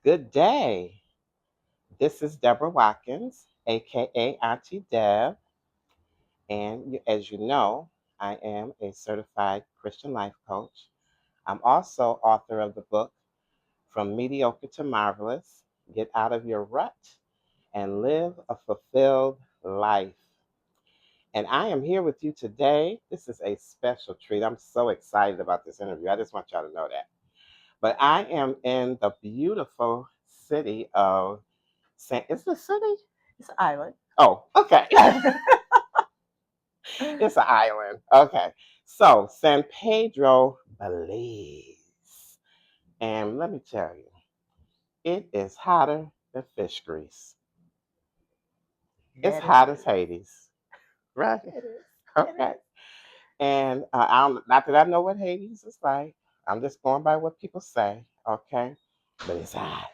Good day. This is Deborah Watkins, aka Auntie Deb, and as you know, I am a certified Christian life coach. I'm also author of the book From Mediocre to Marvelous: Get Out of Your Rut and Live a Fulfilled Life. And I am here with you today. This is a special treat. I'm so excited about this interview. I just want y'all to know that. But I am in the beautiful city of is the city? It's an island. Oh, okay. It's an island. Okay. So, San Pedro, Belize. And let me tell you, it is hotter than fish grease. It's That it hot as is. Hades, right? It is. It Okay. is. And not that I know what Hades is like. I'm just going by what people say, okay? But it's hot.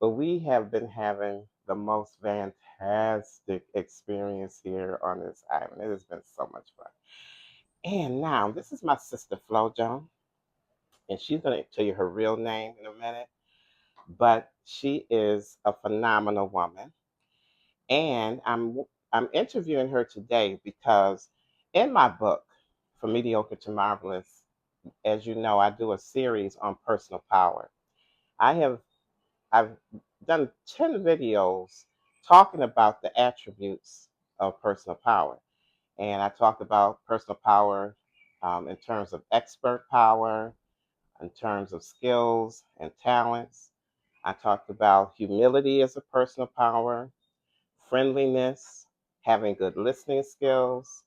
But we have been having the most fantastic experience here on this island. It has been so much fun. And now, this is my sister Flo Joan, and she's going to tell you her real name in a minute. But she is a phenomenal woman, and I'm interviewing her today because in my book, From Mediocre to Marvelous, as you know, I do a series on personal power. I have I've done 10 videos talking about the attributes of personal power. And I talked about personal power in terms of expert power, in terms of skills and talents. I talked about humility as a personal power, friendliness, having good listening skills,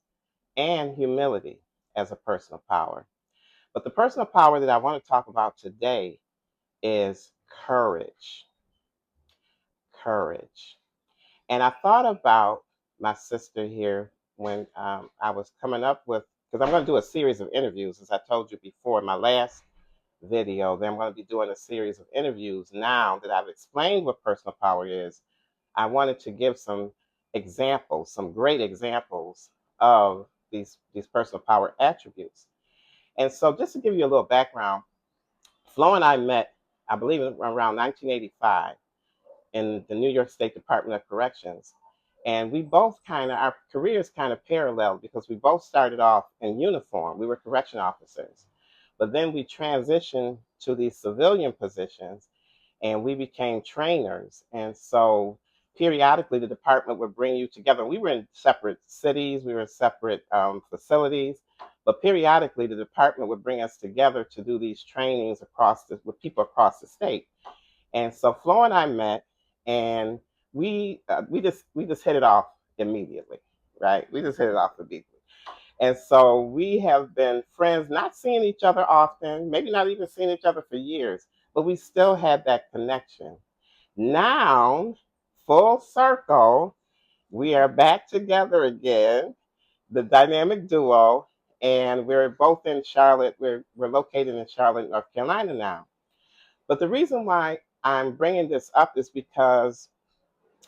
and humility as a personal power. But the personal power that I want to talk about today is courage. Courage. And I thought about my sister here when I was coming up with, because I'm going to do a series of interviews, as I told you before in my last video. Then I'm going to be doing a series of interviews now that I've explained what personal power is. I wanted to give some examples, some great examples of these personal power attributes. And so, just to give you a little background, Flo and I met, I believe, around 1985 in the New York State Department of Corrections. And we both our careers kind of paralleled because we both started off in uniform. We were correction officers. But then we transitioned to these civilian positions and we became trainers. And so periodically the department would bring you together. We were in separate cities, we were in separate facilities, but periodically the department would bring us together to do these trainings with people across the state. And so Flo and I met, and we just hit it off immediately, right? We just hit it off immediately. And so we have been friends, not seeing each other often, maybe not even seeing each other for years, but we still had that connection. Now, full circle, we are back together again, the dynamic duo, and we're both in Charlotte. We're located in Charlotte, North Carolina now. But the reason why I'm bringing this up is because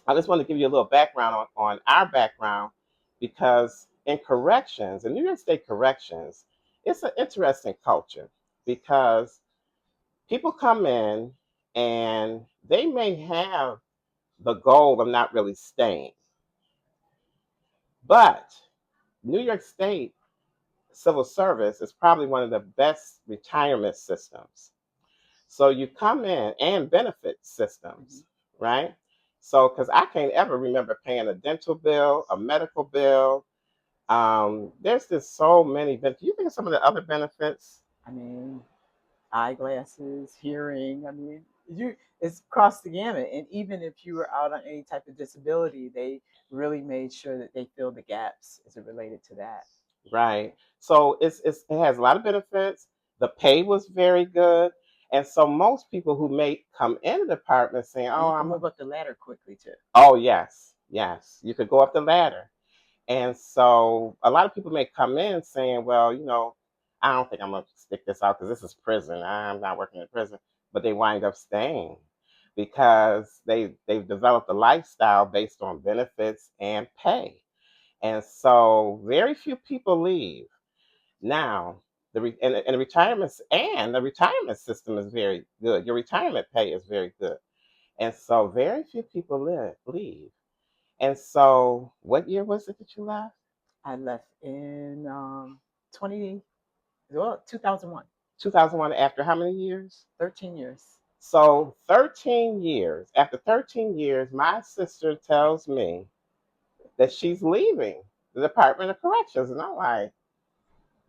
I just want to give you a little background on our background, because in corrections, in New York State corrections, it's an interesting culture because people come in and they may have the goal of not really staying, but New York State civil service is probably one of the best retirement systems. So you come in and benefit systems, right? So, because I can't ever remember paying a dental bill, a medical bill. There's just so many benefits. You think of some of the other benefits? I mean, eyeglasses, hearing. I mean, it's across the gamut. And even if you were out on any type of disability, they really made sure that they filled the gaps as it related to that. Right. So it has a lot of benefits. The pay was very good. And so most people who may come in the department saying, And oh, you can move up the ladder quickly too. oh, yes, yes, you could go up the ladder. And so a lot of people may come in saying, well, I don't think I'm going to stick this out because this is prison. I'm not working in prison. But they wind up staying because they've developed a lifestyle based on benefits and pay. And so very few people leave. Now, and the retirement system is very good. Your retirement pay is very good. And so very few people leave. And so what year was it that you left? I left in 20, well, 2001. 2001, after how many years? 13 years. So 13 years. After 13 years, my sister tells me that she's leaving the Department of Corrections. And I'm like,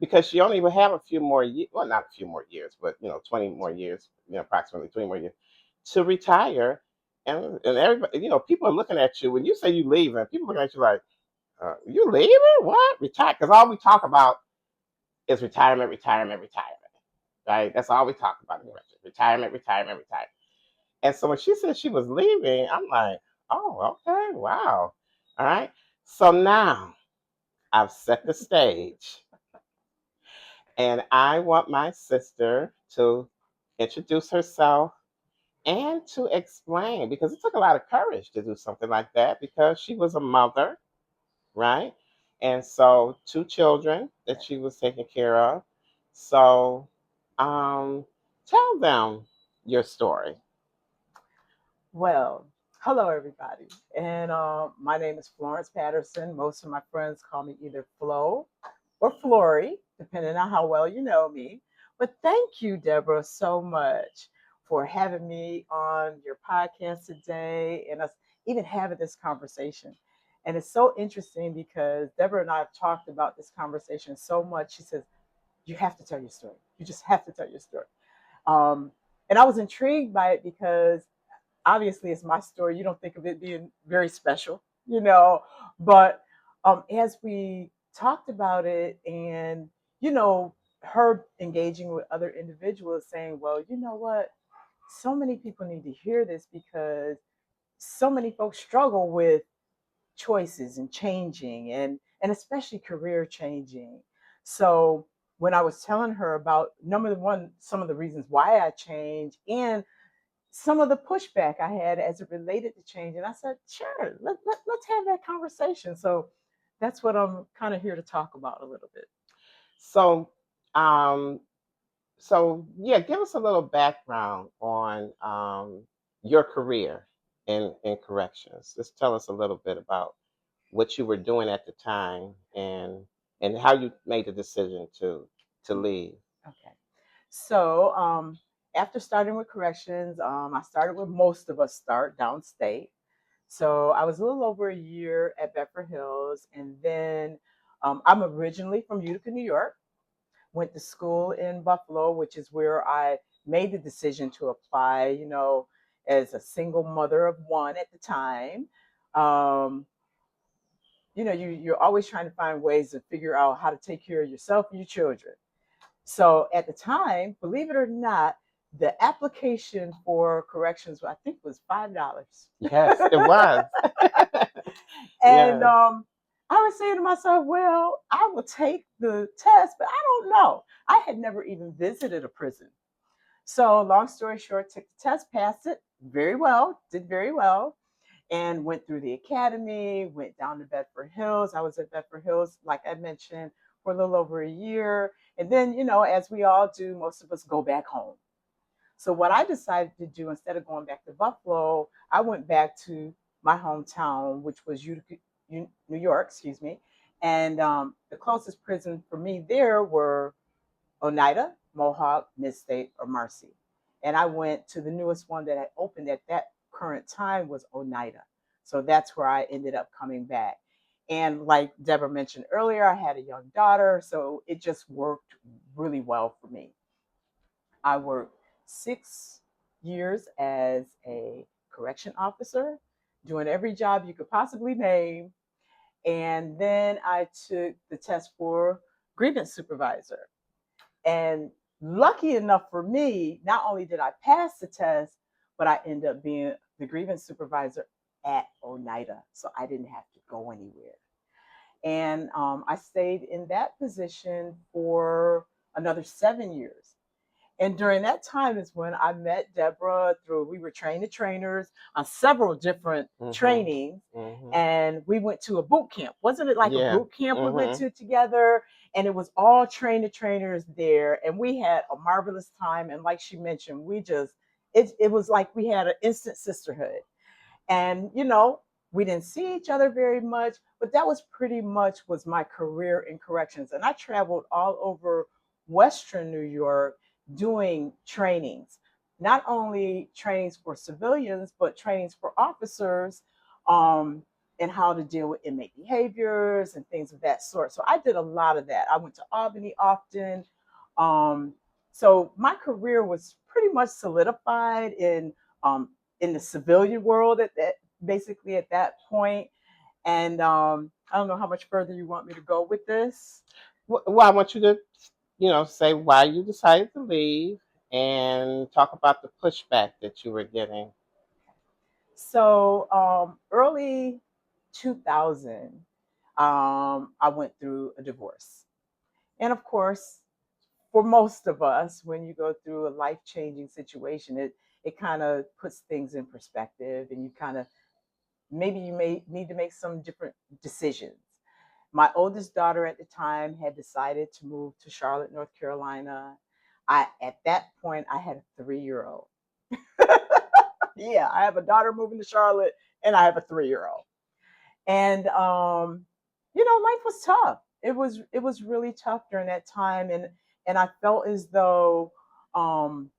because she only will have a few more years, well, not a few more years, but 20 more years, approximately 20 more years to retire. And everybody, people are looking at you when you say you leaving. People looking at you like, you leaving? What? Retire? Because all we talk about is retirement, retirement, retirement. Right? That's all we talk about in Yeah. corrections. Retirement, retirement, retirement. And so when she said she was leaving, I'm like, oh, okay, wow. All right. So now I've set the stage. And I want my sister to introduce herself and to explain, because it took a lot of courage to do something like that, because she was a mother, right? And so two children that she was taking care of. So tell them your story. Well, hello everybody, and my name is Florence Patterson. Most of my friends call me either Flo or Flory, depending on how well you know me. But thank you, Deborah, so much for having me on your podcast today and us even having this conversation. And it's so interesting because Deborah and I have talked about this conversation so much. She says, you have to tell your story. You just have to tell your story. Um, and I was intrigued by it because obviously it's my story. You don't think of it being very special, but as we talked about it and, her engaging with other individuals saying, well, you know what? So many people need to hear this because so many folks struggle with choices and changing and especially career changing. So when I was telling her about number one, some of the reasons why I changed and some of the pushback I had as it related to change. And I said, sure, let's have that conversation. So that's what I'm kind of here to talk about a little bit. So, um, yeah, give us a little background on your career in corrections. Just tell us a little bit about what you were doing at the time and how you made the decision to leave. Okay. So after starting with corrections, I started where most of us start downstate. So I was a little over a year at Bedford Hills. And then I'm originally from Utica, New York. Went to school in Buffalo, which is where I made the decision to apply, as a single mother of one at the time. Um, you're always trying to find ways to figure out how to take care of yourself and your children. So at the time, believe it or not, the application for corrections, I think, was $5. Yes, it was. And Yeah. I was saying to myself, well, I will take the test, but I don't know. I had never even visited a prison. So, long story short, took the test, passed it very well, did very well, and went through the academy, went down to Bedford Hills. I was at Bedford Hills, like I mentioned, for a little over a year. And then, as we all do, most of us go back home. So what I decided to do instead of going back to Buffalo, I went back to my hometown, which was New York, excuse me. And the closest prison for me there were Oneida, Mohawk, Mid-State, or Marcy. And I went to the newest one that had opened at that current time was Oneida. So that's where I ended up coming back. And like Deborah mentioned earlier, I had a young daughter, so it just worked really well for me. I worked 6 years as a correction officer, doing every job you could possibly name. And then I took the test for grievance supervisor. And lucky enough for me, not only did I pass the test, but I ended up being the grievance supervisor at Oneida. So I didn't have to go anywhere. And I stayed in that position for another 7 years. And during that time is when I met Deborah through, we were trainers on several different trainings. And we went to a boot camp. Wasn't it like a Yeah. boot camp we went to together? And it was all trainers there. And we had a marvelous time. And like she mentioned, we just it was like we had an instant sisterhood. And we didn't see each other very much, but that was pretty much was my career in corrections. And I traveled all over Western New York doing trainings, not only trainings for civilians, but trainings for officers, um, and how to deal with inmate behaviors and things of that sort. So I did a lot of that. I went to Albany often. Um, so my career was pretty much solidified um, in the civilian world at that basically at that point. And I don't know how much further you want me to go with this. Well, I want you to, say why you decided to leave and talk about the pushback that you were getting. So early 2000, I went through a divorce. And of course, for most of us, when you go through a life-changing situation, it kind of puts things in perspective, and you kind of maybe you may need to make some different decisions. My oldest daughter at the time had decided to move to Charlotte, North Carolina. At that point I had a 3-year old. Yeah, I have a daughter moving to Charlotte, and I have a 3-year old. And life was tough. It was really tough during that time, and I felt as though um,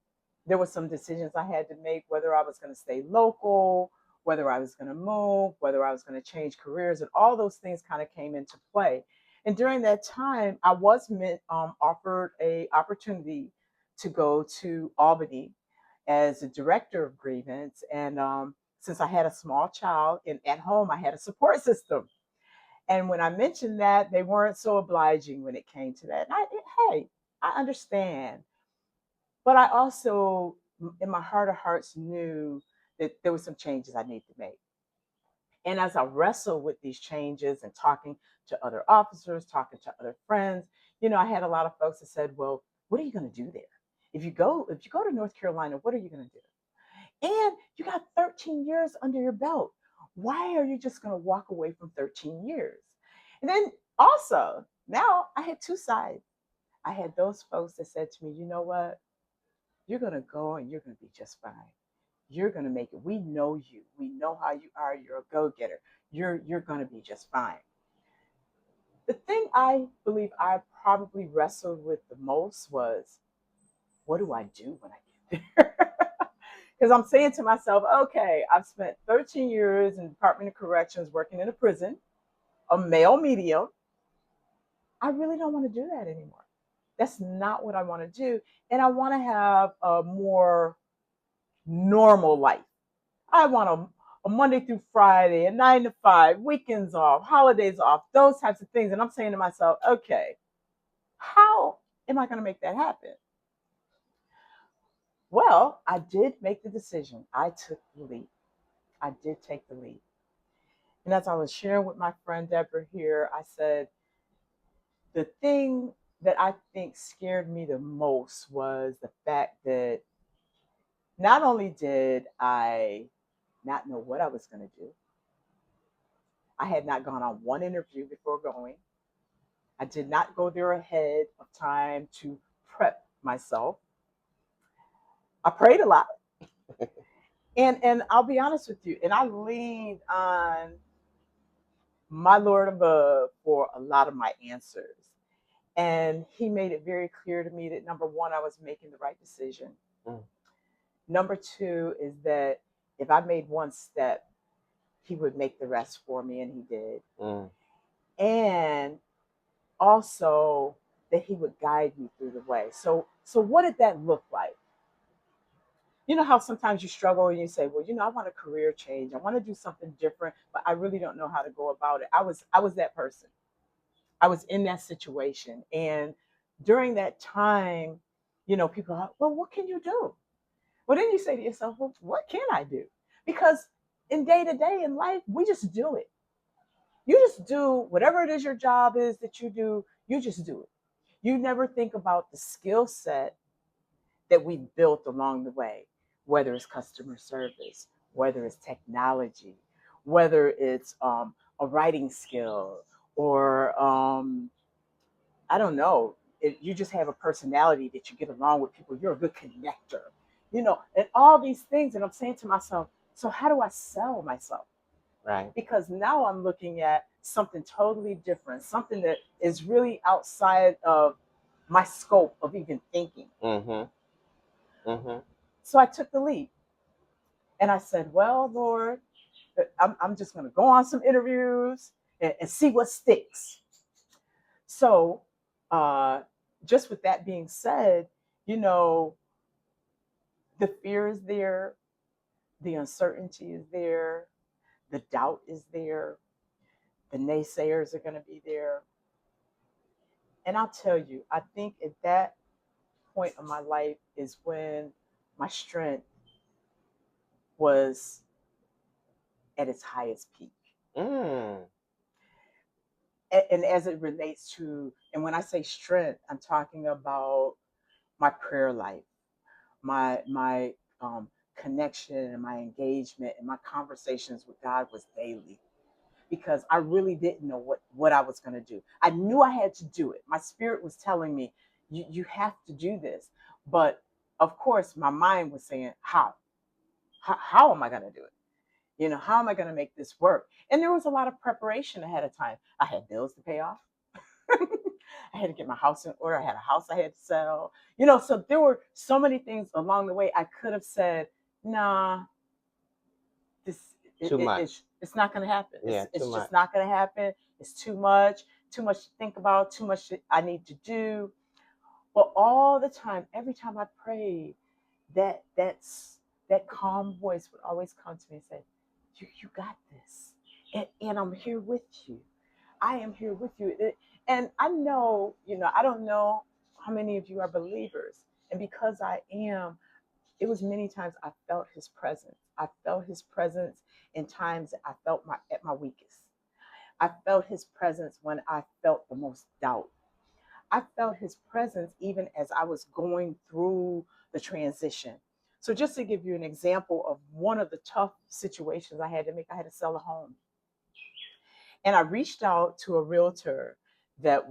there were some decisions I had to make, whether I was going to stay local, whether I was going to move, whether I was going to change careers, and all those things kind of came into play. And during that time, I was offered a opportunity to go to Albany as a director of grievance, and since I had a small child and at home I had a support system. And when I mentioned that, they weren't so obliging when it came to that. Hey, I understand. But I also, in my heart of hearts, knew that there were some changes I needed to make. And as I wrestled with these changes and talking to other officers, talking to other friends, I had a lot of folks that said, "Well, what are you going to do there? If you go to North Carolina, what are you going to do? And you got 13 years under your belt. Why are you just going to walk away from 13 years?" And then also, now I had two sides. I had those folks that said to me, "You know what? You're going to go and you're going to be just fine. You're going to make it. We know you. We know how you are. You're a go-getter. You're going to be just fine." The thing I believe I probably wrestled with the most was, what do I do when I get there? Because I'm saying to myself, okay, I've spent 13 years in the Department of Corrections working in a prison, a male medium. I really don't want to do that anymore. That's not what I want to do. And I want to have a more normal life. I want a Monday through Friday, a 9 to 5, weekends off, holidays off, those types of things. And I'm saying to myself, okay, how am I going to make that happen? Well, I did make the decision. I took the leap. I did take the leap. And as I was sharing with my friend Deborah here, I said, the thing that I think scared me the most was the fact that not only did I not know what I was going to do, I had not gone on one interview before going. I did not go there ahead of time to prep myself. I prayed a lot. And I'll be honest with you, and I leaned on my Lord above for a lot of my answers. And he made it very clear to me that number one, I was making the right decision. Mm. Number two is that if I made one step, he would make the rest for me, and he did. Mm. And also that he would guide me through the way. So what did that look like? You know how sometimes you struggle and you say, well, I want a career change. I want to do something different, but I really don't know how to go about it. I was that person. I was in that situation. And during that time, people are, well, what can you do? Well, then you say to yourself, well, what can I do? Because in day to day in life, we just do it. You just do whatever it is your job is that you do, you just do it. You never think about the skill set that we built along the way, whether it's customer service, whether it's technology, whether it's a writing skill, or I don't know, you just have a personality that you get along with people. You're a good connector. and all these things. And I'm saying to myself, so how do I sell myself? Right. Because now I'm looking at something totally different, something that is really outside of my scope of even thinking. Mm-hmm. Mm-hmm. So I took the leap and I said, well, Lord, I'm just going to go on some interviews and see what sticks. So, just with that being said, you know, the fear is there, the uncertainty is there, the doubt is there, the naysayers are going to be there. And I'll tell you, I think at that point of my life is when my strength was at its highest peak. Mm. And as it relates to, and when I say strength, I'm talking about my prayer life, my connection and my engagement and my conversations with God was daily, because I really didn't know what I was going to do. I knew I had to do it. My spirit was telling me, you have to do this. But of course, my mind was saying, how? How am I going to do it? How am I going to make this work? And there was a lot of preparation ahead of time. I had bills to pay off. I had to get my house in order. I had a house I had to sell. So there were so many things along the way. I could have said, nah, this Too much. it's not going to happen. Yeah, too It's much. just not going to happen. It's too much to think about, too much I need to do. But all the time, every time I prayed, that calm voice would always come to me and say, you got this. And I'm here with you. I am here with you. And I know, I don't know how many of you are believers. And because I am, it was many times I felt his presence. I felt his presence in times that I felt at my weakest. I felt his presence when I felt the most doubt. I felt his presence even as I was going through the transition. So just to give you an example of one of the tough situations I had to make, I had to sell a home. And I reached out to a realtor that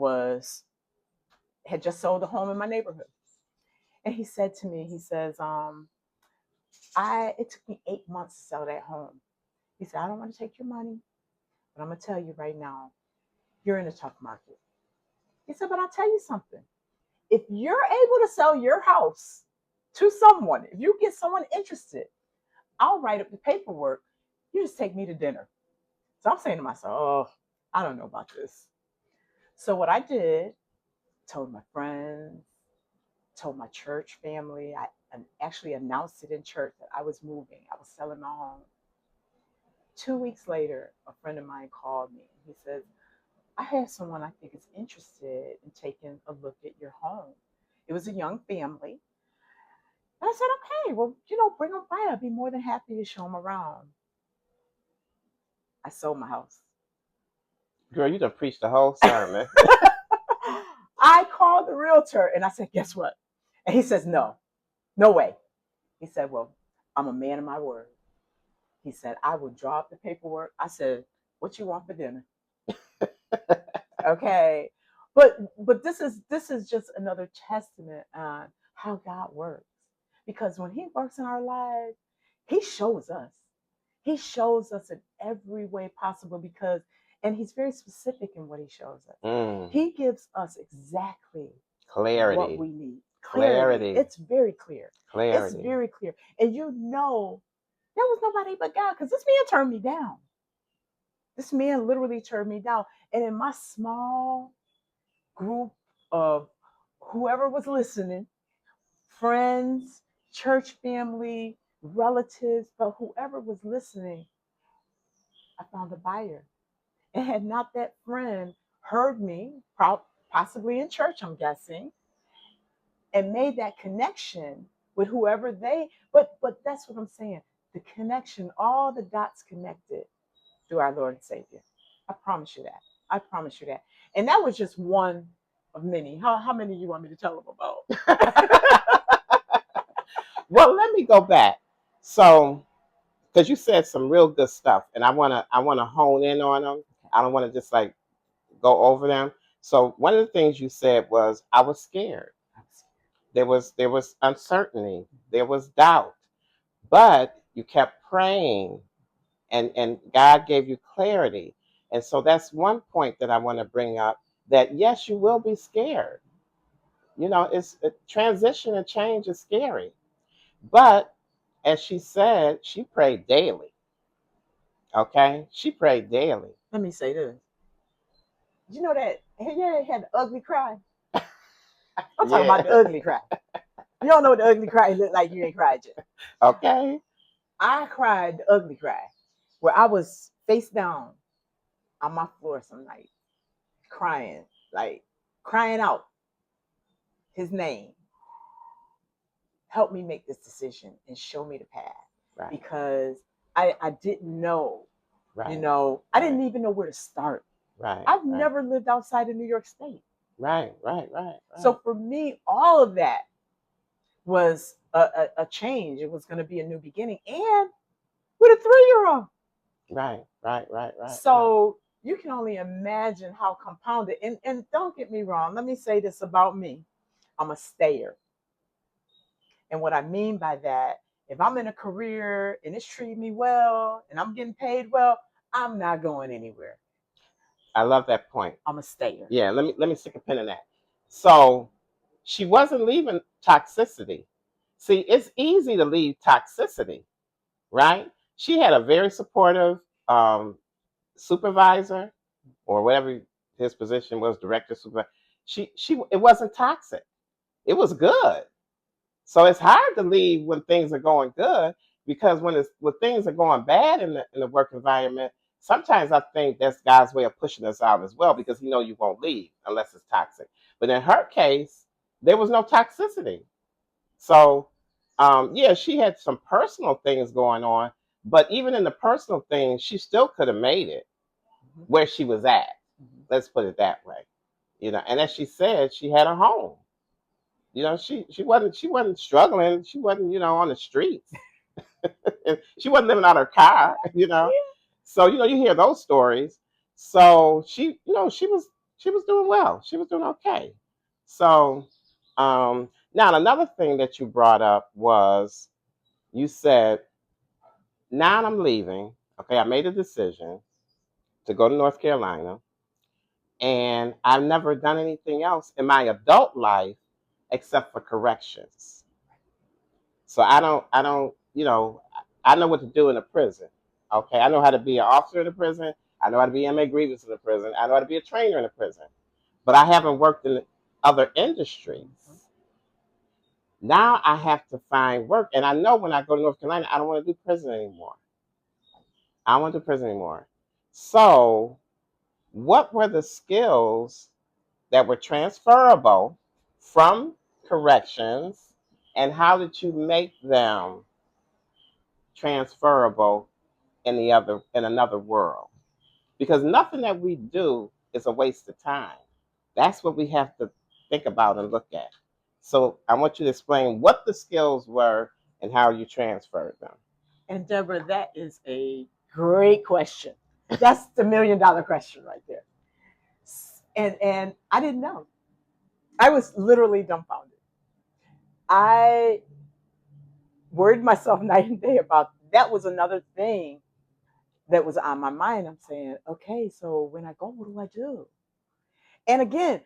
had just sold a home in my neighborhood. And he said to me, he says, it took me 8 months to sell that home. He said, I don't want to take your money, but I'm gonna tell you right now, you're in a tough market. He said, but I'll tell you something. If you're able to sell your house to someone, if you get someone interested, I'll write up the paperwork. You just take me to dinner. So I'm saying to myself, oh, I don't know about this. So what I did, told my friends, told my church family. I actually announced it in church that I was moving. I was selling my home. 2 weeks later, a friend of mine called me. He says, I have someone I think is interested in taking a look at your home. It was a young family. And I said, okay, well, bring them by. I'd be more than happy to show them around. I sold my house. Girl, you done preached the whole sermon. I called the realtor and I said, guess what? And he says, no, no way. He said, well, I'm a man of my word. He said, I will draw up the paperwork. I said, what you want for dinner? Okay. But this is just another testament on how God works. Because when he works in our lives, he shows us. He shows us in every way possible and he's very specific in what he shows us. Mm. He gives us exactly Clarity. what we need. Clarity. It's very clear. Clarity. It's very clear. And there was nobody but God, because this man turned me down. This man literally turned me down. And in my small group of whoever was listening, friends, church family, relatives, but whoever was listening, I found a buyer. And had not that friend heard me, possibly in church, I'm guessing, and made that connection with whoever but that's what I'm saying. The connection, all the dots connected through our Lord and Savior. I promise you that. I promise you that. And that was just one of many. How many you want me to tell them about? Well, let me go back. So, because you said some real good stuff, and I wanna hone in on them. I don't want to just like go over them. So one of the things you said was I was scared. There was uncertainty. There was doubt. But you kept praying, and God gave you clarity. And so that's one point that I want to bring up, that yes, you will be scared. It's transition and change is scary. But as she said, she prayed daily. Okay? She prayed daily. Let me say this. You know that you had the ugly cry? I'm talking about the Yeah. ugly cry. You don't know what the ugly cry look like, you ain't cried yet. Okay. I cried the ugly cry where I was face down on my floor some night, crying, like crying out his name. Help me make this decision and show me the path. Right. Because I didn't know, Right. I didn't even know where to start. Right. I've Right. never lived outside of New York State. Right. Right. Right. So for me, all of that was a change. It was going to be a new beginning, and with a 3-year-old. Right. Right. Right. Right. So you can only imagine how compounded. And don't get me wrong. Let me say this about me. I'm a stayer. And what I mean by that, if I'm in a career and it's treating me well and I'm getting paid well, I'm not going anywhere. I love that point. I'm a stayer. Yeah, let me stick a pin in that. So she wasn't leaving toxicity. See, it's easy to leave toxicity, right? She had a very supportive supervisor, or whatever his position was, director, supervisor. It wasn't toxic. It was good. So it's hard to leave when things are going good, because when things are going bad in the work environment, sometimes I think that's God's way of pushing us out as well, because He know you won't leave unless it's toxic. But in her case, there was no toxicity. So yeah, she had some personal things going on, but even in the personal things, she still could have made it where she was at. Let's put it that way. And as she said, she had a home. She wasn't struggling. She wasn't on the streets. She wasn't living out her car. So you hear those stories. So she was doing well. She was doing okay. So now another thing that you brought up was, you said, now I'm leaving. Okay, I made a decision to go to North Carolina, and I've never done anything else in my adult life except for corrections. So I know what to do in a prison. Okay, I know how to be an officer in a prison. I know how to be MA grievance in a prison. I know how to be a trainer in a prison. But I haven't worked in other industries. Now I have to find work, and I know when I go to North Carolina, I don't want to do prison anymore. I don't want to do prison anymore. So, what were the skills that were transferable from corrections, and how did you make them transferable in another world? Because nothing that we do is a waste of time. That's what we have to think about and look at. So I want you to explain what the skills were and how you transferred them. And Deborah, that is a great question. That's the $1,000,000 question right there. And I didn't know. I was literally dumbfounded. I worried myself night and day about that. Was another thing that was on my mind. I'm saying, okay, so when I go, what do I do? And again,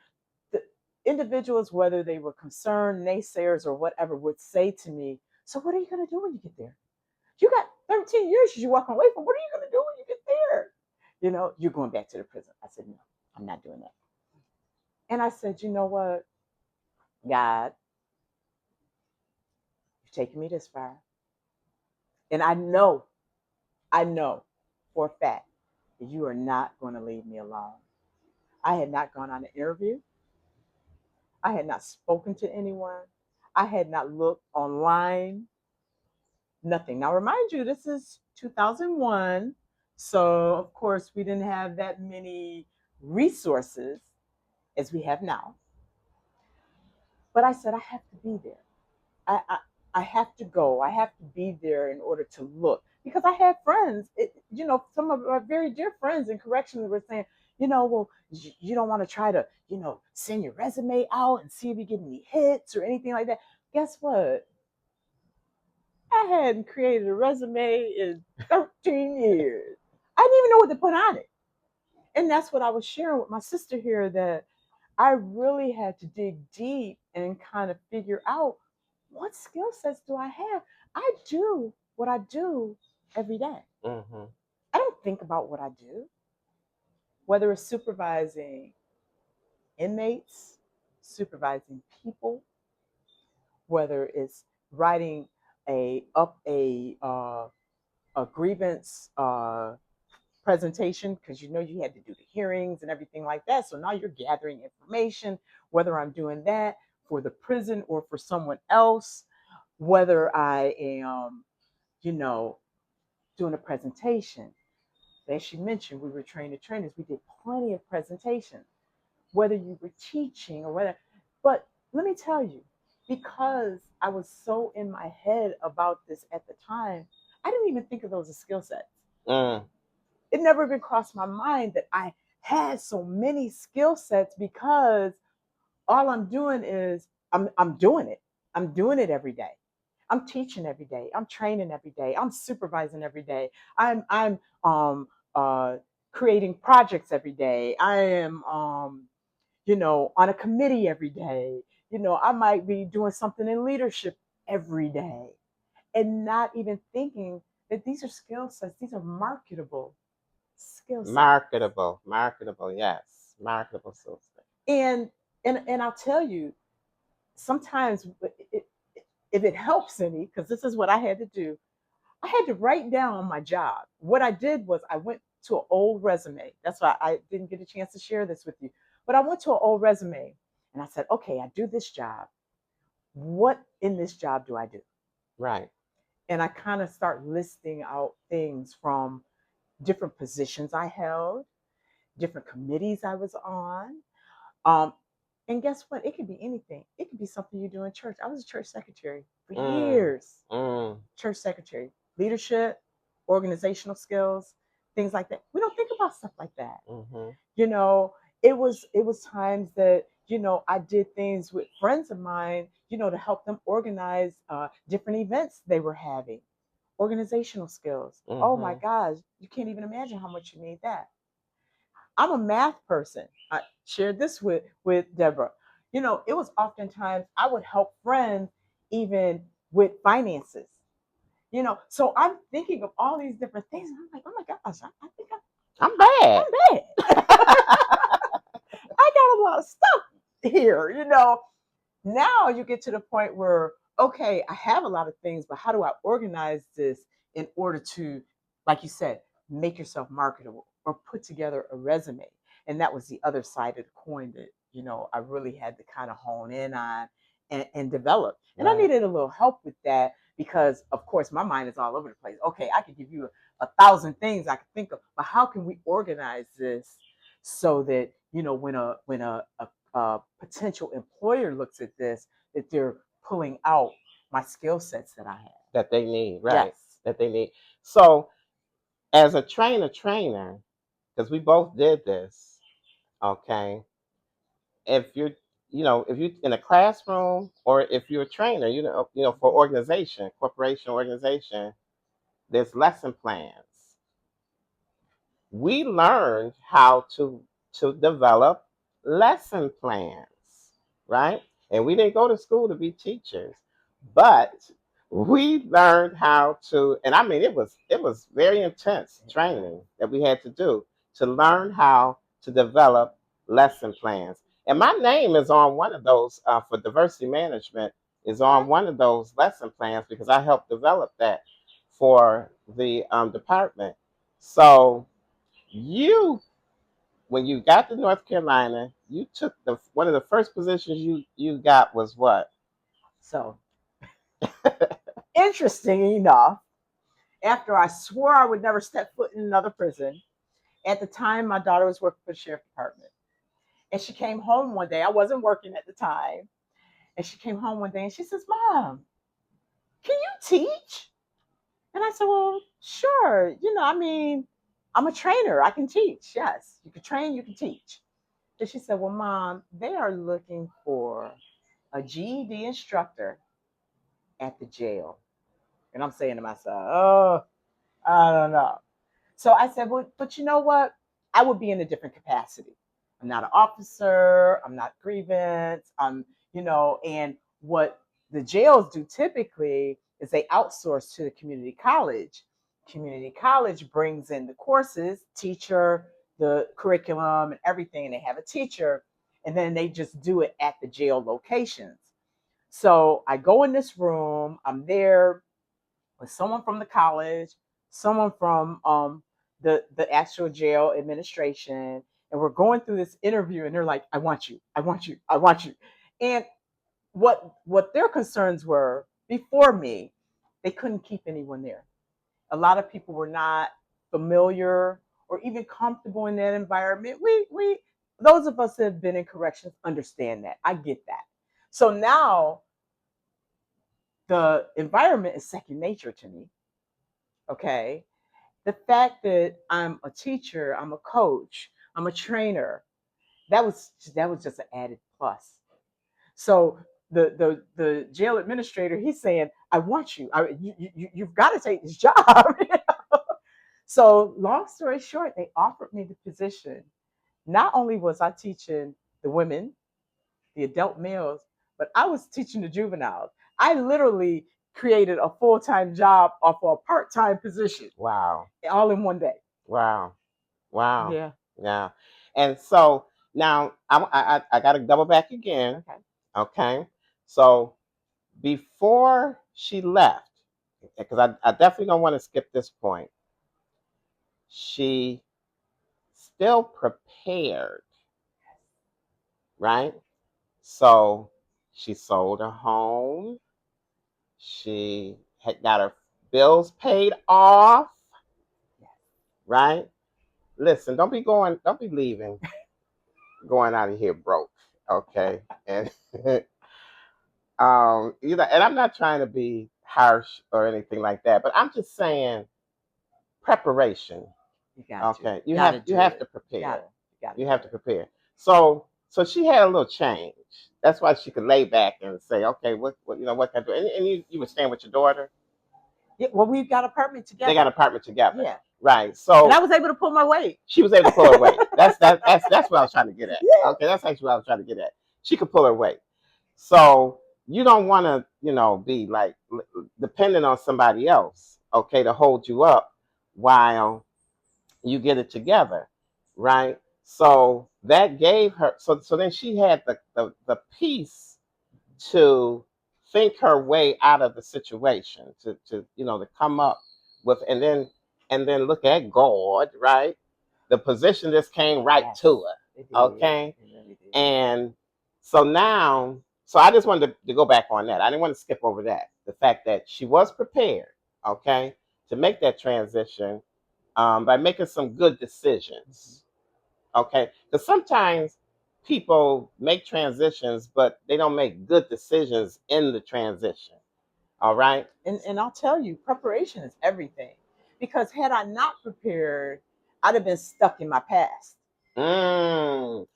the individuals, whether they were concerned, naysayers, or whatever, would say to me, so what are you going to do when you get there? You got 13 years you're walking away from. What are you going to do when you get there? You're going back to the prison. I said, no, I'm not doing that. And I said, you know what, God, you've taken me this far. And I know for a fact that you are not going to leave me alone. I had not gone on an interview. I had not spoken to anyone. I had not looked online. Nothing. Now, remind you, this is 2001. So, of course, we didn't have that many resources as we have now. But I said, I have to be there. I have to go. I have to be there in order to look. Because I had friends, some of our very dear friends in corrections were saying, Well, you don't want to try to, send your resume out and see if you get any hits or anything like that. Guess what? I hadn't created a resume in 13 years. I didn't even know what to put on it. And that's what I was sharing with my sister here, that I really had to dig deep and kind of figure out, what skill sets do I have? I do what I do every day. Mm-hmm. I don't think about what I do, whether it's supervising inmates, supervising people, whether it's writing a grievance presentation, because you had to do the hearings and everything like that. So now you're gathering information, whether I'm doing that for the prison or for someone else, whether I am, you know, doing a presentation. As she mentioned, we were trained trainers. We did plenty of presentations, whether you were teaching or whether. But let me tell you, because I was so in my head about this at the time, I didn't even think of those as skill sets. Mm. It never even crossed my mind that I had so many skill sets, because all I'm doing is I'm doing it. I'm doing it every day. I'm teaching every day. I'm training every day. I'm supervising every day. I'm uh, creating projects every day. I am on a committee every day. I might be doing something in leadership every day, and not even thinking that these are skill sets. These are marketable skill sets. Marketable, yes, marketable skill set. And I'll tell you, sometimes if it helps any, because this is what I had to do. I had to write down on my job. What I did was I went to an old resume. That's why I didn't get a chance to share this with you. But I went to an old resume and I said, okay, I do this job. What in this job do I do? Right. And I kind of start listing out things from different positions I held, different committees I was on. Um, and guess what? It could be anything. It could be something you do in church. I was a church secretary for Mm. years. Mm. Church secretary, leadership, organizational skills, things like that. We don't think about stuff like that. Mm-hmm. You know, it was times that I did things with friends of mine, to help them organize different events they were having. Organizational skills. Oh my Mm-hmm. gosh, you can't even imagine how much you need that. I'm a math person. I shared this with Deborah. It was oftentimes I would help friends even with finances. So I'm thinking of all these different things, and I'm like, oh my gosh, I think I'm bad. I'm bad. I got a lot of stuff here. Now you get to the point where, okay, I have a lot of things, but how do I organize this in order to, like you said, make yourself marketable or put together a resume? And that was the other side of the coin that, I really had to kind of hone in on and develop. And I Right. needed a little help with that because, of course, my mind is all over the place. Okay, I could give you a thousand things I could think of, but how can we organize this so that, when a potential employer looks at this, that they're pulling out my skill sets that I have. That they need, right? Yes. That they need. So, as a trainer, because we both did this, okay. If you're, if you're in a classroom or if you're a trainer, for organization, corporation, organization, there's lesson plans. We learned how to develop lesson plans, right? And we didn't go to school to be teachers, but we learned how to, and I mean it was very intense training that we had to do to learn how to develop lesson plans. And my name is on one of those for diversity management, is on one of those lesson plans because I helped develop that for the department. So you, when you got to North Carolina, you took the one of the first positions you got was what? So, interesting enough, after I swore I would never step foot in another prison, at the time my daughter was working for the sheriff department. And she came home one day. I wasn't working at the time. And she came home one day and she says, Mom, can you teach? And I said, well, sure. I mean, I'm a trainer. I can teach. Yes, you can train, you can teach. And she said, well, Mom, they are looking for a GED instructor at the jail. And I'm saying to myself, oh, I don't know. So I said, well, but you know what? I would be in a different capacity. I'm not an officer. I'm not grievance. And what the jails do typically is they outsource to the community college. Community college brings in the courses, teacher, the curriculum, and everything, and they have a teacher, and then they just do it at the jail locations. So I go in this room. I'm there with someone from the college, someone from the actual jail administration, and we're going through this interview, and they're like, "I want you, I want you, I want you," and what their concerns were before me, they couldn't keep anyone there. A lot of people were not familiar or even comfortable in that environment. We those of us that have been in corrections understand that. I get that. So now the environment is second nature to me. Okay. The fact that I'm a teacher, I'm a coach, I'm a trainer, that was just an added plus. So the jail administrator, he's saying, I want you. You've got to take this job. So long story short, they offered me the position. Not only was I teaching the women, the adult males, but I was teaching the juveniles. I literally created a full-time job off of a part-time position. Wow. All in one day. Wow. Wow. Yeah. Yeah. And so now I got to double back again. Okay. Okay. So before she left, because I definitely don't want to skip this point, she still prepared, right? So she sold her home. She had got her bills paid off, right? Listen, don't be leaving, going out of here broke, okay? And and I'm not trying to be harsh or anything like that, but I'm just saying preparation. You got Okay, you have to prepare. You have to prepare. So she had a little change. That's why she could lay back and say, okay, what can I do? And you were staying with your daughter. Yeah, well, we've got apartment together. They got an apartment together. Yeah. Right. So and I was able to pull my weight. She was able to pull her weight. That's what I was trying to get at. Yeah. Okay, that's actually what I was trying to get at. She could pull her weight. So you don't want to, be like dependent on somebody else, okay, to hold you up while you get it together, right? So that gave her. So then she had the peace to think her way out of the situation, to come up with, and then look at God, right? The position just came right to her, okay? Really did. And so now, so I just wanted to go back on that. I didn't want to skip over that. The fact that she was prepared, okay, to make that transition by making some good decisions, okay? Because sometimes people make transitions, but they don't make good decisions in the transition, all right? And I'll tell you, preparation is everything. Because had I not prepared, I'd have been stuck in my past. Oh,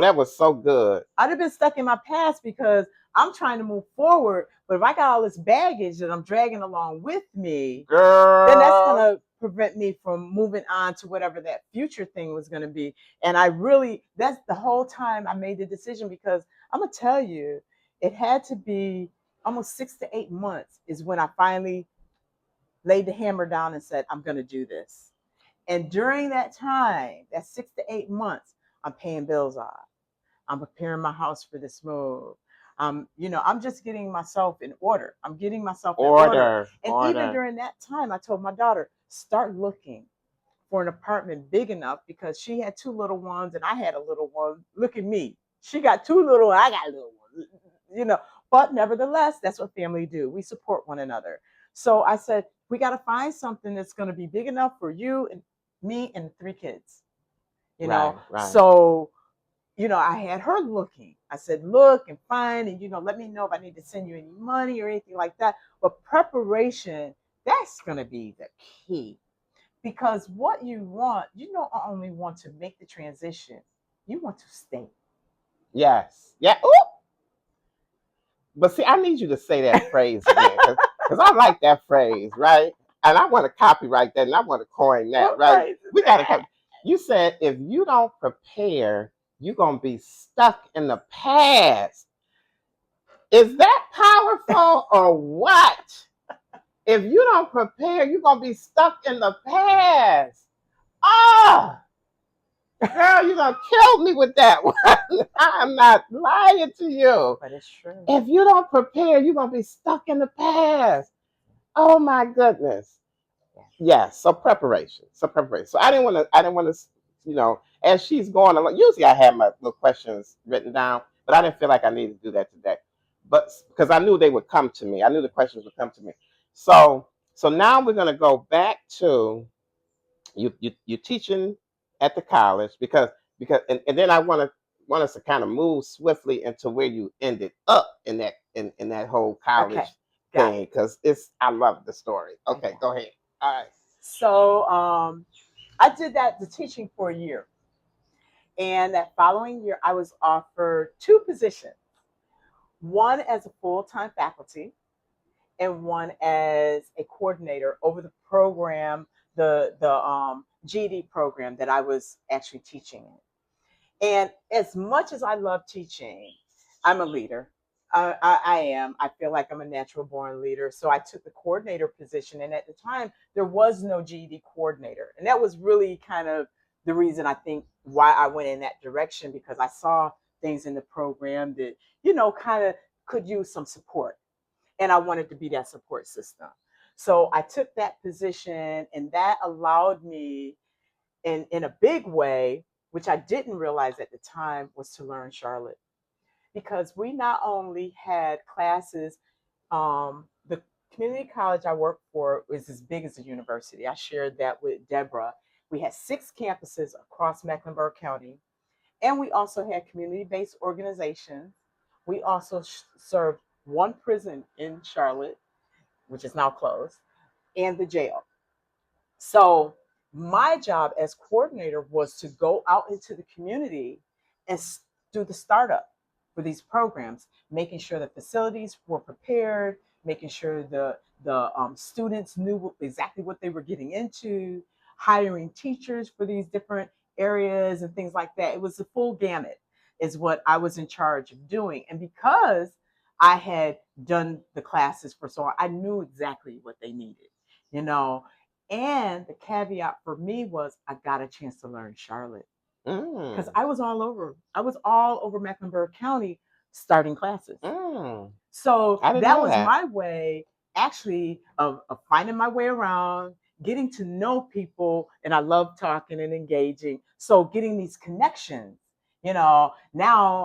that was so good. I'd have been stuck in my past because I'm trying to move forward. But if I got all this baggage that I'm dragging along with me, Girl, then that's going to prevent me from moving on to whatever that future thing was going to be. And that's the whole time I made the decision, because I'm going to tell you, it had to be almost 6 to 8 months is when I finally laid the hammer down and said, I'm going to do this. And during that time, that 6 to 8 months, I'm paying bills off. I'm preparing my house for this move. I'm just getting myself in order. I'm getting myself in order. And even during that time, I told my daughter, start looking for an apartment big enough, because she had 2 little ones and I had a little one. Look at me. She got 2 little, I got a little one. But nevertheless, that's what family do. We support one another. So I said, we got to find something that's going to be big enough for you and me and 3 kids. Right. So I had her looking. I said, look and find, and, let me know if I need to send you any money or anything like that. But preparation, that's going to be the key. Because what you don't only want to make the transition, you want to stay. Yes. Yeah. Ooh. But see, I need you to say that phrase again because I like that phrase, right? And I want to copyright that and I want to coin that, What right? phrase is We got to that? come. You said if you don't prepare, you're going to be stuck in the past. Is that powerful or what? If you don't prepare, you're going to be stuck in the past. Ah, girl, you're going to kill me with that one. I'm not lying to you. But it's true. If you don't prepare, you're going to be stuck in the past. Oh my goodness. Yes. So preparation. So preparation. So I didn't want to, as she's going along, usually I have my little questions written down, but I didn't feel like I needed to do that today. But because I knew they would come to me. I knew the questions would come to me. So now we're going to go back to you teaching at the college and then I want us to kind of move swiftly into where you ended up in that whole Okay, college got it. thing because it's I love the story. Okay, Okay. go ahead. All right. So I did the teaching for a year. And that following year, I was offered two positions, one as a full time faculty and one as a coordinator over the program, the GED program that I was actually teaching in. And as much as I love teaching, I'm a leader. I am. I feel like I'm a natural born leader. So I took the coordinator position. And at the time, there was no GED coordinator. And that was really kind of the reason I think why I went in that direction, because I saw things in the program that, kind of could use some support. And I wanted to be that support system. So I took that position, and that allowed me in a big way, which I didn't realize at the time, was to learn Charlotte. Because we not only had classes, the community college I worked for was as big as a university. I shared that with Deborah. We had 6 campuses across Mecklenburg County, and we also had community based organizations. We also served one prison in Charlotte, which is now closed, and the jail. So my job as coordinator was to go out into the community and do the startup for these programs, making sure the facilities were prepared, making sure the students knew exactly what they were getting into, hiring teachers for these different areas and things like that. It was the full gamut, is what I was in charge of doing. And because I had done the classes for so long, I knew exactly what they needed, you know. And the caveat for me was I got a chance to learn Charlotte, because Mm, I was all over. I was all over Mecklenburg County starting classes. mm. So I didn't that know was that. my way, actually, of finding my way around, getting to know people, and I love talking and engaging. So getting these connections, now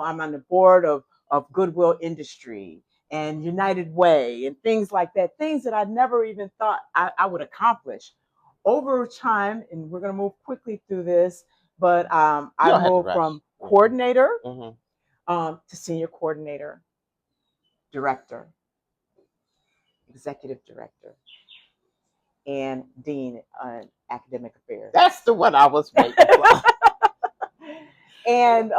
I'm on the board of Goodwill Industry and United Way and things like that, things that I never even thought I would accomplish over time. And we're going to move quickly through this, but You I don't have to moved rush. from coordinator Hmm. to senior coordinator, director, executive director, and dean on academic affairs. That's the one I was waiting for. And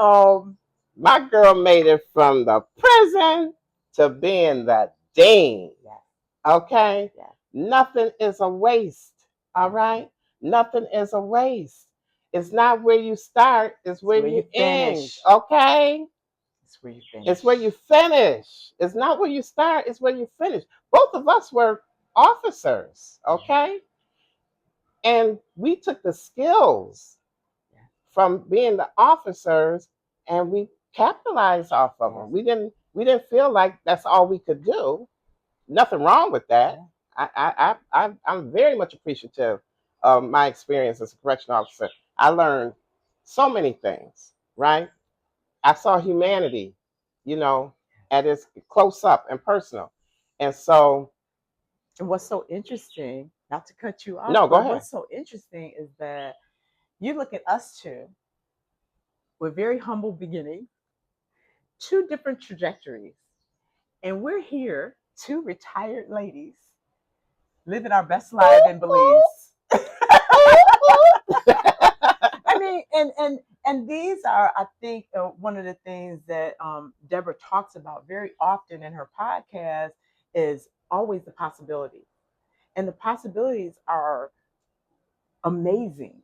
My girl made it from the prison to being the dean. yes, Okay? yes, Nothing is a waste. All yes, right? Nothing is a waste. It's not where you start, it's it's where where you you end. finish. Okay? It's where you It's where you finish. finish. It's not where you start, it's where you finish. Both of us were officers. Yeah, Okay? And we took the skills yeah, from being the officers and we capitalized off of yes, them. We didn't feel like that's all we could do. Nothing wrong with that. yeah. I'm very much appreciative of my experience as a correction officer. I learned so many things, right? I saw humanity, you know, at its close up and personal. And so, And what's so interesting, not to cut you off, no, go but ahead. what's so interesting is that you look at us two with very humble beginnings, two different trajectories, and we're here, two retired ladies living our best life in Ooh, Belize. mean, and these are, I think, one of the things that Deborah talks about very often in her podcast is always the possibilities, and the possibilities are amazing.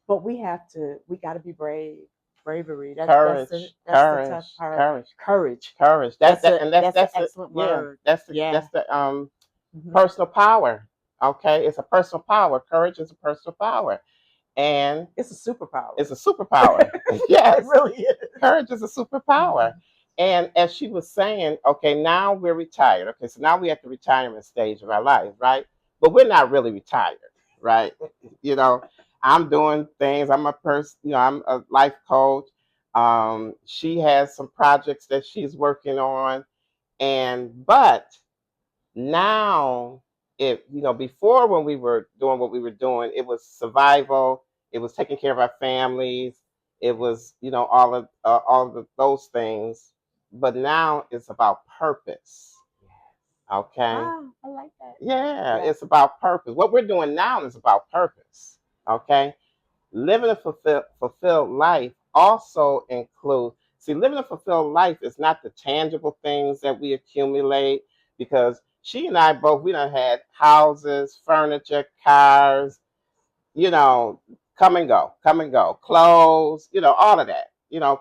But we got to be brave. Bravery. Courage, That's the tough courage, part. courage, Courage. courage. That's an The excellent yeah. word. That's the Yeah. Hmm. personal power. Okay, it's a personal power. Courage is a personal power, and It's a superpower. it's a superpower. It Yes, really is. courage is a superpower. Mhm. And as she was saying, okay, now we're retired. Okay, so now we're at the retirement stage of our life, right? But we're not really retired, right? You know, I'm doing things. I'm a person, I'm a life coach. She has some projects that she's working on. But now, before when we were doing what we were doing, it was survival. It was taking care of our families. It was, all of those things. But now it's about purpose. Okay. Ah, I like that. Yeah, Yeah. it's about purpose. What we're doing now is about purpose. Okay. Living a fulfilled life also includes, see, living a fulfilled life is not the tangible things that we accumulate, because she and I both, we done had houses, furniture, cars, you know, come and go, clothes, all of that,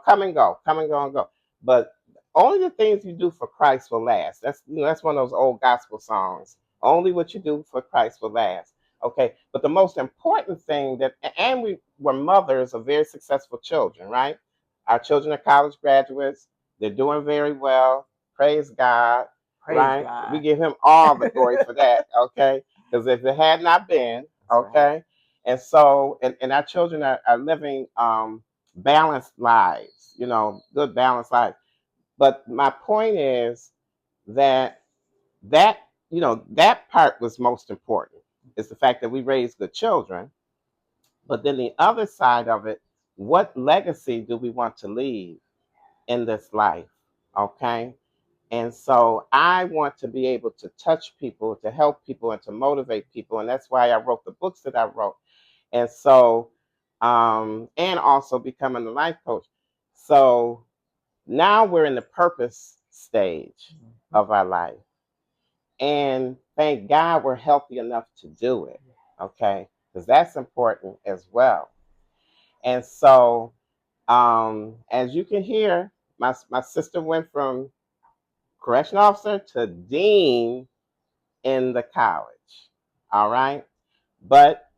come and go and go. But only the things you do for Christ will last. That's one of those old gospel songs. Only what you do for Christ will last. Okay. But the most important thing and we were mothers of very successful children, right? Our children are college graduates. They're doing very well. Praise God, Praise right? We God. give him all the glory for that. Okay. Because if it had not been, That's right. okay, and so, and our children are living balanced lives, good balanced lives. But my point is that that that part was most important. Is the fact that we raised good children, but then the other side of it, what legacy do we want to leave in this life? Okay. And so I want to be able to touch people, to help people, and to motivate people. And that's why I wrote the books that I wrote. And so, and also becoming a life coach. So now we're in the purpose stage Mhm. of our life. And thank God we're healthy enough to do it. Okay. Because that's important as well. And so, as you can hear, my sister went from correction officer to dean in the college. All right. But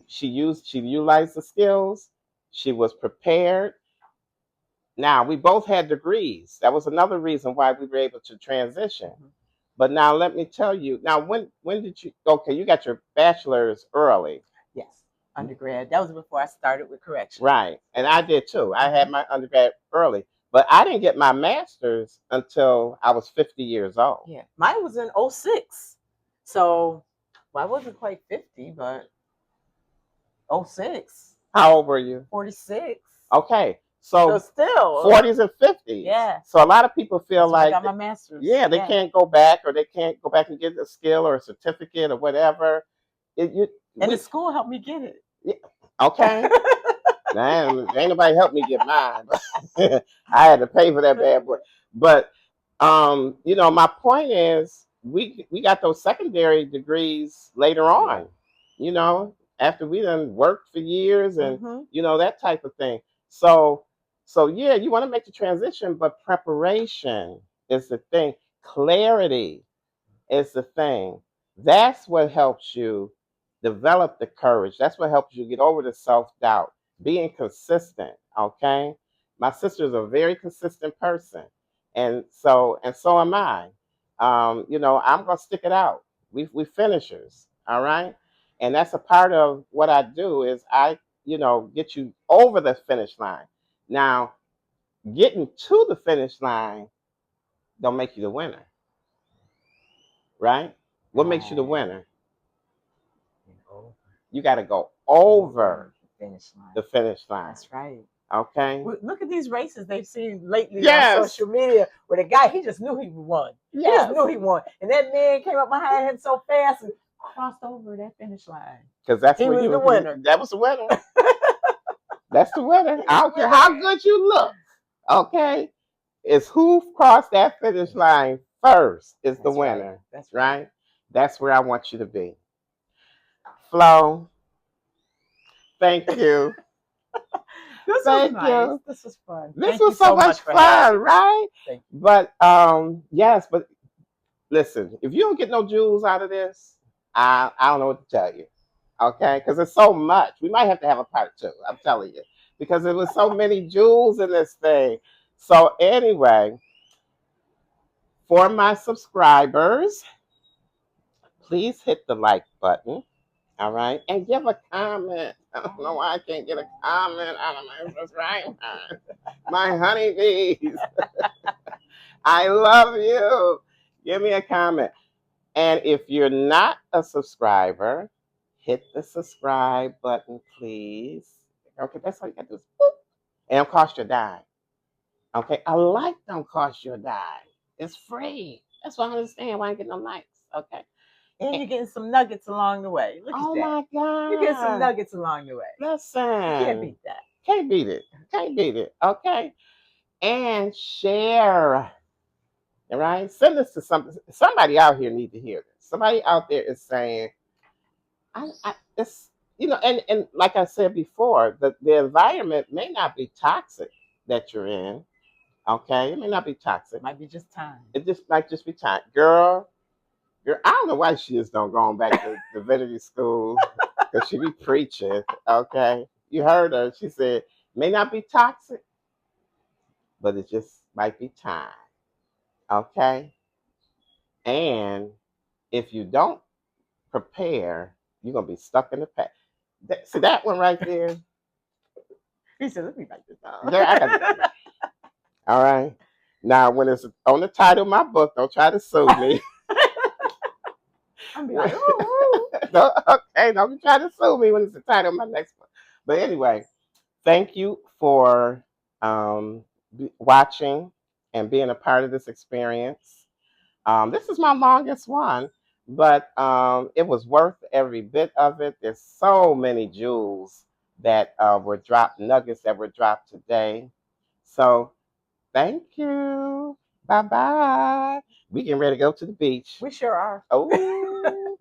she utilized the skills. She was prepared. Now we both had degrees. That was another reason why we were able to transition. Mhm. But now let me tell you. Now when did you? Okay, you got your bachelor's early, Yes. Undergrad. That was before I started with correction. right? And I did too. I Hmm. had my undergrad early, but I didn't get my master's until I was 50 years old. Yeah. Mine was in '06. So, well, I wasn't quite 50, but '06, How old were you? 46. Okay, So so still, 40s and 50s. yeah. So a lot of people feel That's when I like, got my master's. yeah, they Yeah. can't go back, or they can't go back and get a skill or a certificate or whatever. It, you, And the we, school helped me get it. yeah, okay. Now, ain't nobody helped me get mine. I had to pay for that bad boy. But my point is, we got those secondary degrees later Yeah. on. After we done worked for years, and Hmm. that type of thing. So yeah, you want to make the transition, but preparation is the thing. Clarity is the thing. That's what helps you develop the courage. That's what helps you get over the self doubt. Being consistent, okay? My sister is a very consistent person, and so am I. I'm gonna stick it out. We finishers, all right? And that's a part of what I do is I, get you over the finish line. Now, getting to the finish line don't make you the winner, right? What makes you the Right. winner? And over, You got to go over over the finish line. the finish line. That's right. Okay. Look at these races they've seen lately on Yes. social media where the guy, he just knew he won. He just Yes. knew he won. And that man came up behind him so fast and crossed over that finish line. Because that's He where was you the were. winner. That was the winner. That's the winner. He's I the don't care how winner. good you look. Okay, it's who crossed that finish line first is the That's right. winner, That's right. right? That's where I want you to be. Flo, thank you. This was Thank nice. you. This was fun. This Thank you was so so much much for having fun, me. right? Thank you. But yes, but listen, if you don't get no jewels out of this, I don't know what to tell you. Okay, because it's so much. We might have to have a part two. I'm telling you, because there was so many jewels in this thing. So anyway, for my subscribers, please hit the like button. All right, and give a comment. I don't know why I can't get a comment out of my subscribers. My honeybees. I love you. Give me a comment. And if you're not a subscriber, hit the subscribe button, please. Okay, that's all you got to do is boop. And it don't cost you a dime. Okay, a like don't cost you a dime. It's free. That's why I understand why I get no likes. Okay. And you're getting some nuggets along the way. Look at Oh that. my You're getting some God. nuggets along the way. You can't Listen. beat that. Can't beat it. Can't beat it. Okay. And share. All right. Send this to somebody out here need to hear this. Somebody out there is saying, it's and like I said before, the environment may not be toxic that you're in. Okay, it may not be toxic. Might be just time. It just might just be time, girl. I don't know why she just don't go back to divinity school because she be preaching. Okay, you heard her. She said may not be toxic, but it just might be time. Okay, and if you don't prepare, you're gonna be stuck in the past. See that one right there? He said, let me write this down. Girl, I got. All right. Now, when it's on the title of my book, don't try to sue me. I'm be like, ooh. Okay, don't try to sue me when it's the title of my next book. But anyway, thank you for watching and being a part of this experience. This is my longest one, but it was worth every bit of it. There's so many jewels that were dropped, nuggets that were dropped today. So thank you. Bye bye. We getting ready to go to the beach. We sure are. Oh.